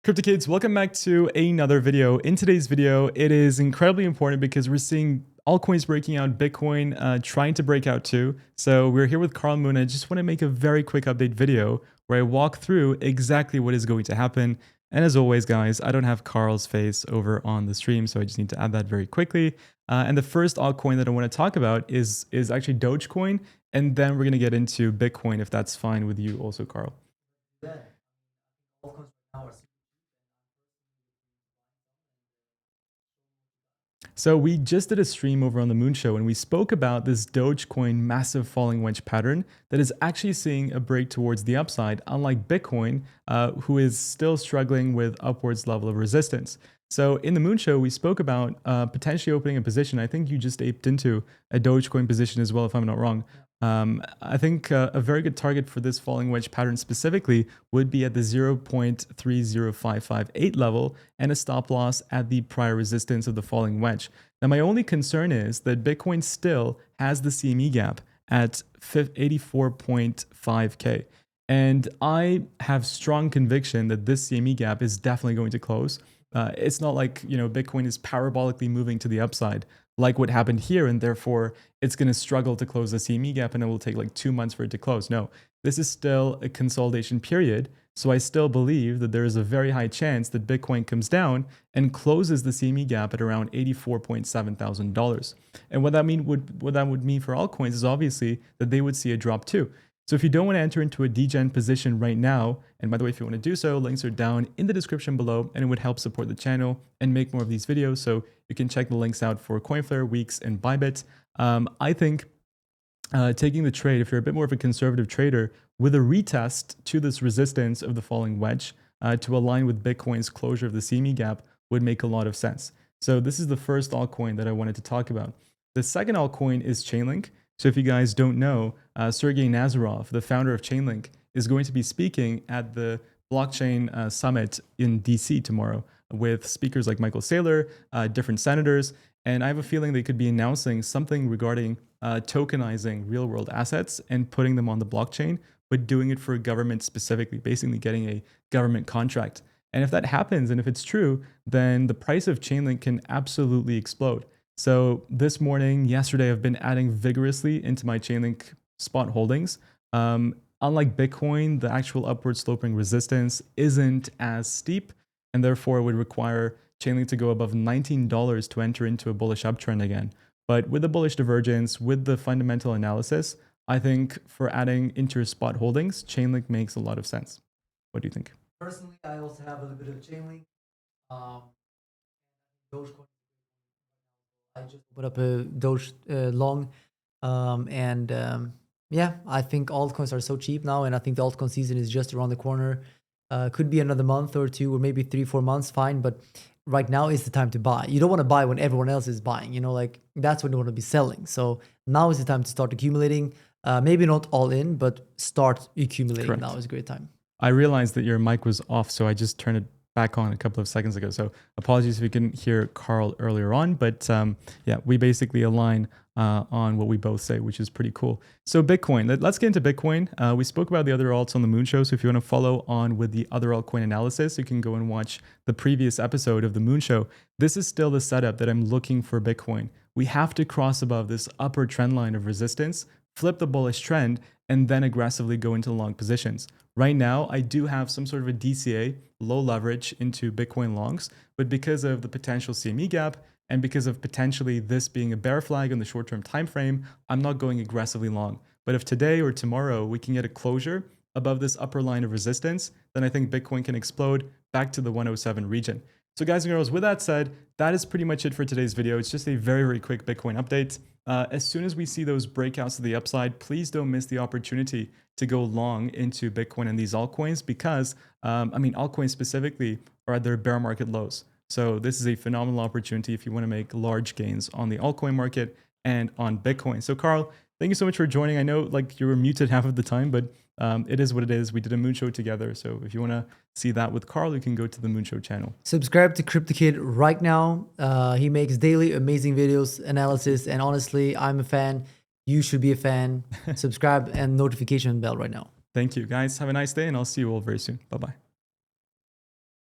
Crypto Kids, welcome back to another video. In today's video, it is incredibly important because we're seeing altcoins breaking out, Bitcoin trying to break out too. So we're here with Carl Moon. I just want to make a very quick update video where I walk through exactly what is going to happen. And as always, guys, I don't have Carl's face over on the stream, so I just need to add that very quickly. And the first altcoin that I want to talk about is actually Dogecoin, and then we're going to get into Bitcoin if that's fine with you also, Carl. Yeah. So we just did a stream over on the Moon Show and we spoke about this Dogecoin massive falling wedge pattern that is actually seeing a break towards the upside, unlike Bitcoin, who is still struggling with upwards level of resistance. So in the Moon Show, we spoke about potentially opening a position. I think you just aped into a Dogecoin position as well, if I'm not wrong. I think a very good target for this falling wedge pattern specifically would be at the 0.30558 level and a stop loss at the prior resistance of the falling wedge. Now, my only concern is that Bitcoin still has the CME gap at 84.5K. And I have strong conviction that this CME gap is definitely going to close. It's not like, Bitcoin is parabolically moving to the upside like what happened here, and therefore it's going to struggle to close the CME gap and it will take like 2 months for it to close. No, this is still a consolidation period. So I still believe that there is a very high chance that Bitcoin comes down and closes the CME gap at around $84.7 thousand. And what that would mean for altcoins is obviously that they would see a drop too. So if you don't want to enter into a degen position right now, and by the way, if you want to do so, links are down in the description below, and it would help support the channel and make more of these videos. So you can check the links out for Coinflare, Weeks, and Bybit. I think taking the trade, if you're a bit more of a conservative trader, with a retest to this resistance of the falling wedge to align with Bitcoin's closure of the CME gap would make a lot of sense. So this is the first altcoin that I wanted to talk about. The second altcoin is Chainlink. So if you guys don't know, Sergey Nazarov, the founder of Chainlink, is going to be speaking at the blockchain summit in DC tomorrow with speakers like Michael Saylor, different senators, and I have a feeling they could be announcing something regarding tokenizing real-world assets and putting them on the blockchain, but doing it for a government specifically, basically getting a government contract. And if that happens, and if it's true, then the price of Chainlink can absolutely explode. So this morning, yesterday, I've been adding vigorously into my Chainlink spot holdings. Unlike Bitcoin, the actual upward sloping resistance isn't as steep, and therefore it would require Chainlink to go above $19 to enter into a bullish uptrend again. But with the bullish divergence, with the fundamental analysis, I think for adding into your spot holdings, Chainlink makes a lot of sense. What do you think? Personally, I also have a little bit of Chainlink. Dogecoin. I just put up a Doge long, yeah, I think altcoins are so cheap now, and I think the altcoin season is just around the corner. Could be another month or two, or maybe 3-4 months, fine. But right now is the time to buy. You don't want to buy when everyone else is buying. Like that's when you want to be selling. So now is the time to start accumulating. Maybe not all in, but start accumulating. Correct. Now is a great time. I realized that your mic was off, so I just turned it back on a couple of seconds ago. So apologies if you couldn't hear Carl earlier on, but yeah, we basically align on what we both say, which is pretty cool. So Bitcoin, let's get into Bitcoin. We spoke about the other alts on the Moon Show. So if you want to follow on with the other altcoin analysis, you can go and watch the previous episode of the Moon Show. This is still the setup that I'm looking for Bitcoin. We have to cross above this upper trend line of resistance, flip the bullish trend, and then aggressively go into long positions. Right now, I do have some sort of a DCA, low leverage into Bitcoin longs, but because of the potential CME gap and because of potentially this being a bear flag on the short-term time frame, I'm not going aggressively long. But if today or tomorrow we can get a closure above this upper line of resistance, then I think Bitcoin can explode back to the 107 region. So guys and girls, with that said, that is pretty much it for today's video. It's just a very, very quick Bitcoin update. As soon as we see those breakouts to the upside, please don't miss the opportunity to go long into Bitcoin and these altcoins because, altcoins specifically are at their bear market lows. So this is a phenomenal opportunity if you want to make large gains on the altcoin market and on Bitcoin. So Carl, thank you so much for joining. I know you were muted half of the time, but it is what it is. We did a Moon Show together. So if you want to see that with Carl, you can go to the Moon Show channel. Subscribe to Crypto Kid right now. He makes daily amazing videos, analysis, and honestly, I'm a fan. You should be a fan. Subscribe and notification bell right now. Thank you, guys. Have a nice day, and I'll see you all very soon. Bye-bye.